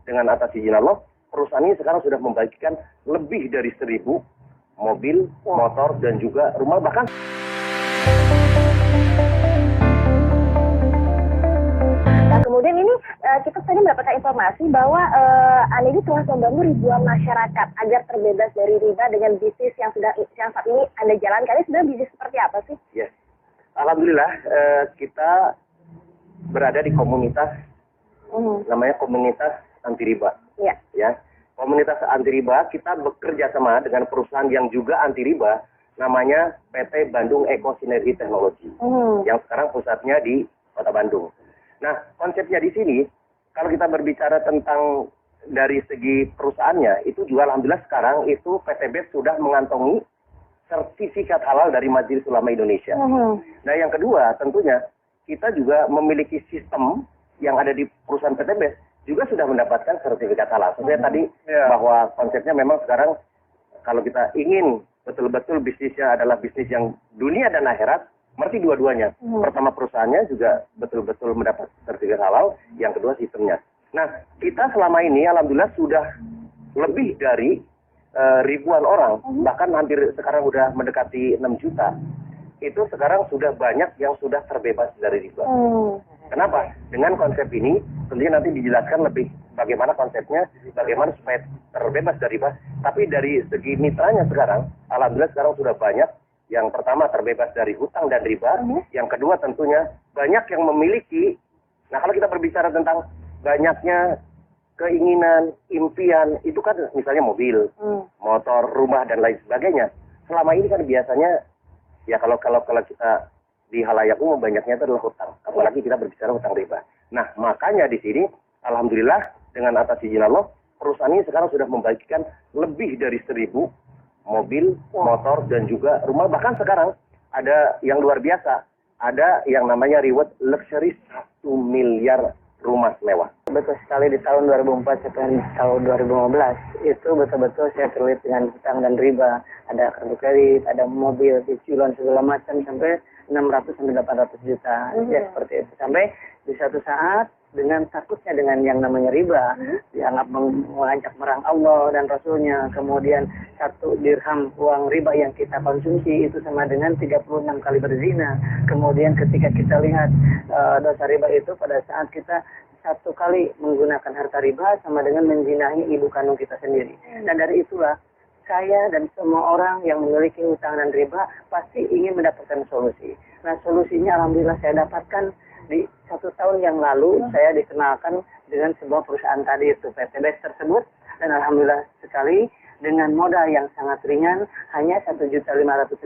dengan atas izin Allah, perusahaan ini sekarang sudah membagikan lebih dari 1.000 mobil, motor, dan juga rumah, bahkan kemudian ini kita tadi mendapatkan informasi bahwa Anda ini telah membantu ribuan masyarakat agar terbebas dari riba dengan bisnis yang saat ini Anda jalankan. Ini sebenarnya bisnis seperti apa sih? Ya, alhamdulillah kita berada di komunitas namanya komunitas anti riba. Ya, komunitas anti riba, kita bekerja sama dengan perusahaan yang juga anti riba, namanya PT Bandung Eko Sinergi Teknologi, yang sekarang pusatnya di Kota Bandung. Nah, konsepnya di sini, kalau kita berbicara tentang dari segi perusahaannya, itu juga alhamdulillah sekarang itu PT BES sudah mengantongi sertifikat halal dari Majelis Ulama Indonesia. Nah, yang kedua tentunya kita juga memiliki sistem yang ada di perusahaan PT BES juga sudah mendapatkan sertifikat halal. Sebenarnya tadi bahwa konsepnya memang sekarang kalau kita ingin betul-betul bisnisnya adalah bisnis yang dunia dan akhirat, berarti dua-duanya. Pertama perusahaannya juga betul-betul mendapat sertifikat halal, yang kedua sistemnya. Nah, kita selama ini alhamdulillah sudah lebih dari ribuan orang, bahkan hampir sekarang sudah mendekati 6 juta. Itu sekarang sudah banyak yang sudah terbebas dari riba. Kenapa? Dengan konsep ini, tentunya nanti dijelaskan lebih bagaimana konsepnya, bagaimana supaya terbebas dari riba. Tapi dari segi mitranya sekarang, alhamdulillah sekarang sudah banyak. Yang pertama terbebas dari hutang dan riba, yang kedua tentunya banyak yang memiliki. Nah, kalau kita berbicara tentang banyaknya keinginan, impian, itu kan misalnya mobil, motor, rumah dan lain sebagainya. Selama ini kan biasanya ya kalau kita di halayak umum banyaknya itu adalah hutang, apalagi kita berbicara hutang riba. Nah, makanya di sini alhamdulillah dengan atas izin Allah, perusahaan ini sekarang sudah membagikan lebih dari 1.000 mobil, motor, dan juga rumah. Bahkan sekarang ada yang luar biasa. Ada yang namanya reward luxury 1 miliar rumah mewah. Betul sekali, di tahun 2004 sampai tahun 2015 itu betul-betul saya terlibat dengan hutang dan riba. Ada kartu kredit, ada mobil, cicilan segala macam sampai 600 sampai 800 juta. Ya seperti itu. Sampai di satu saat dengan takutnya dengan yang namanya riba, dianggap mengajak merang Allah dan Rasulnya, kemudian 1 dirham uang riba yang kita konsumsi itu sama dengan 36 kali berzina. Kemudian ketika kita lihat dosa riba itu pada saat kita 1 kali menggunakan harta riba sama dengan menzinahi ibu kandung kita sendiri. Dan dari itulah saya dan semua orang yang memiliki hutang dan riba pasti ingin mendapatkan solusi. Nah, solusinya alhamdulillah saya dapatkan di 1 tahun yang lalu. Saya dikenalkan dengan sebuah perusahaan tadi itu PT BES tersebut, dan alhamdulillah sekali dengan modal yang sangat ringan, hanya Rp1.500.000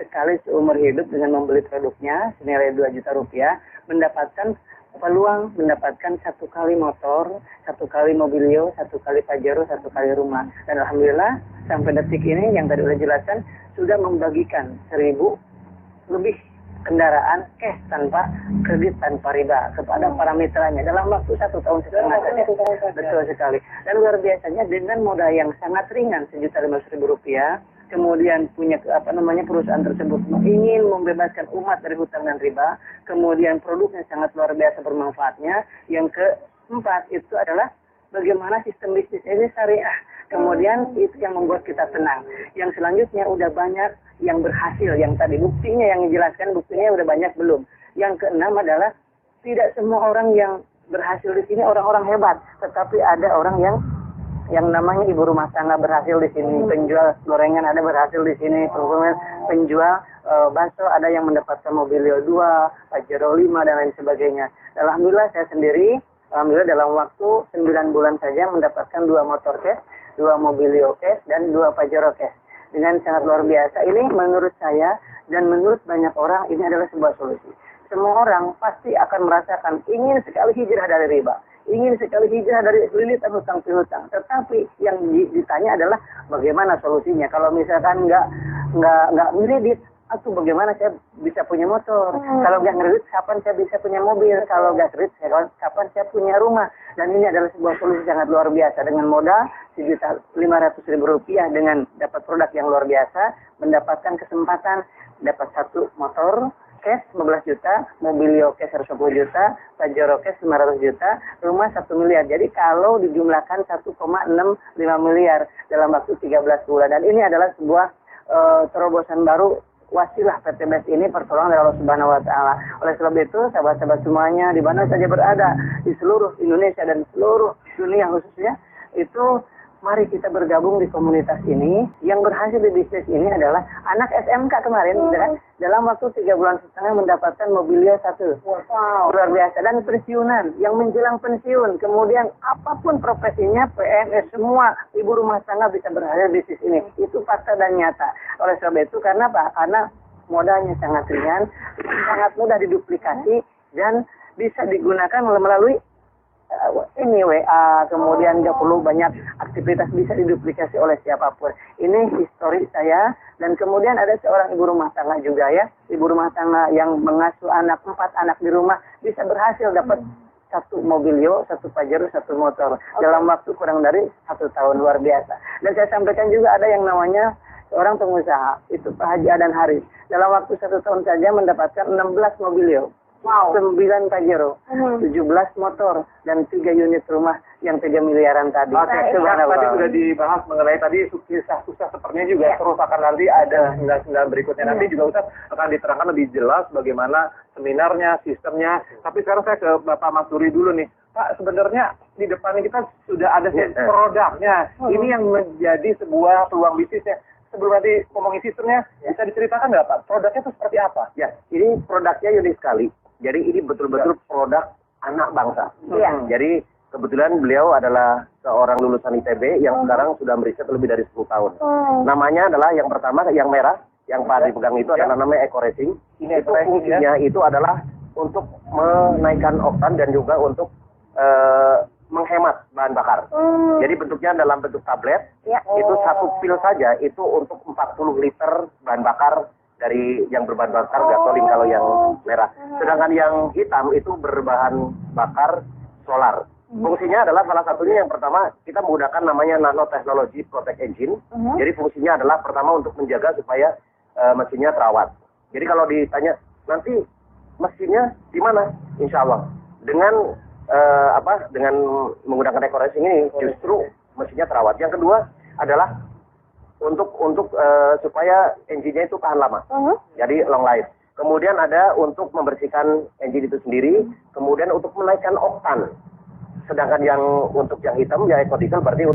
sekali seumur hidup dengan membeli produknya senilai Rp2 juta, mendapatkan peluang mendapatkan 1 kali motor, 1 kali mobilio, 1 kali pajero, 1 kali rumah. Dan alhamdulillah sampai detik ini yang tadi sudah jelaskan sudah membagikan 1.000 lebih kendaraan cash tanpa kredit tanpa riba kepada para mitranya dalam waktu 1 tahun setengah saja. Betul sekali. Dan luar biasanya dengan modal yang sangat ringan Rp1.500.000, kemudian punya perusahaan tersebut ingin membebaskan umat dari hutang dan riba, kemudian produknya sangat luar biasa bermanfaatnya. Yang keempat itu adalah bagaimana sistem bisnis ini syariah. Kemudian itu yang membuat kita tenang. Yang selanjutnya udah banyak yang berhasil, yang tadi buktinya yang dijelaskan, buktinya udah banyak belum. Yang keenam adalah tidak semua orang yang berhasil di sini orang-orang hebat, tetapi ada orang yang namanya ibu rumah tangga berhasil di sini, penjual gorengan ada berhasil di sini, penjual bakso ada yang mendapatkan mobilio 2, pajero 5 dan lain sebagainya. Alhamdulillah saya sendiri, alhamdulillah dalam waktu 9 bulan saja mendapatkan 2 motor cash, 2 mobilio cash, dan 2 pajero cash. Dengan sangat luar biasa. Ini menurut saya dan menurut banyak orang ini adalah sebuah solusi. Semua orang pasti akan merasakan ingin sekali hijrah dari riba, ingin sekali hijrah dari lilitan hutang piutang. Tetapi yang ditanya adalah bagaimana solusinya. Kalau misalkan nggak ngeredit, atau bagaimana saya bisa punya motor? Kalau nggak ngeredit, kapan saya bisa punya mobil? Kalau nggak kredit, kapan saya punya rumah? Dan ini adalah sebuah solusi sangat luar biasa. Dengan modal Rp1.500.000 dengan dapat produk yang luar biasa, mendapatkan kesempatan dapat 1 motor, cash 15 juta, Mobilio cash 110 juta, Pajero cash 500 juta, rumah 1 miliar. Jadi kalau dijumlahkan 1,65 miliar dalam waktu 13 bulan. Dan ini adalah sebuah terobosan baru wasilah PT BES ini pertolongan dari Allah Subhanahu wa taala. Oleh sebab itu, sahabat-sahabat semuanya di mana saja berada di seluruh Indonesia dan seluruh dunia khususnya, itu mari kita bergabung di komunitas ini. Yang berhasil di bisnis ini adalah anak SMK kemarin, dalam waktu 3 bulan setengah mendapatkan Mobilio 1. Wow, luar biasa. Dan pensiunan, yang menjelang pensiun, kemudian apapun profesinya, PNS, semua ibu rumah tangga bisa berhasil di bisnis ini. Itu fakta dan nyata. Oleh sebab itu, karena apa? Karena modalnya sangat ringan, sangat mudah diduplikasi, dan bisa digunakan melalui ini WA, kemudian nggak perlu banyak aktivitas, bisa diduplikasi oleh siapapun. Ini histori saya. Dan kemudian ada seorang ibu rumah tangga juga ya, ibu rumah tangga yang mengasuh 4 anak di rumah, bisa berhasil dapat 1 Mobilio, 1 Pajero, 1 motor dalam waktu kurang dari 1 tahun. Luar biasa. Dan saya sampaikan juga ada yang namanya orang pengusaha, itu Pak Haji Adan Haris, dalam waktu 1 tahun saja mendapatkan 16 Mobilio. Wow. 9 Pajero, 17 motor, dan 3 unit rumah yang 3 miliaran tadi. Oke, tadi sudah dibahas mengenai tadi sukses sepertinya juga terus akan nanti ada sembilan berikutnya. Nanti juga Ustaz akan diterangkan lebih jelas bagaimana seminarnya, sistemnya. Tapi sekarang saya ke Bapak Mas Duri dulu nih. Pak, sebenarnya di depannya kita sudah ada produknya. Ini yang menjadi sebuah peluang bisnisnya. Sebelum nanti ngomongin sistemnya, bisa diceritakan nggak Pak? Produknya itu seperti apa? Ya, ini produknya unik sekali. Jadi ini betul-betul produk anak bangsa. Jadi kebetulan beliau adalah seorang lulusan ITB yang sekarang sudah meriset lebih dari 10 tahun. Namanya adalah yang pertama, yang merah, yang Pak dipegang itu adalah namanya Eco Racing. Itu fungsinya itu adalah untuk menaikkan oktan dan juga untuk menghemat bahan bakar. Jadi bentuknya dalam bentuk tablet. Itu 1 pil saja itu untuk 40 liter bahan bakar dari yang berbahan bakar gasolin kalau yang merah. Sedangkan yang hitam itu berbahan bakar solar. Fungsinya adalah salah satunya yang pertama kita menggunakan namanya nanotechnology protect engine. Jadi fungsinya adalah pertama untuk menjaga supaya mesinnya terawat. Jadi kalau ditanya nanti mesinnya di mana? Insya Allah dengan dengan menggunakan Eco Racing ini justru mesinnya terawat. Yang kedua adalah untuk supaya engine-nya itu tahan lama. Jadi long life. Kemudian ada untuk membersihkan engine itu sendiri, kemudian untuk menaikkan oktan. Sedangkan yang untuk yang hitam ya eco diesel berarti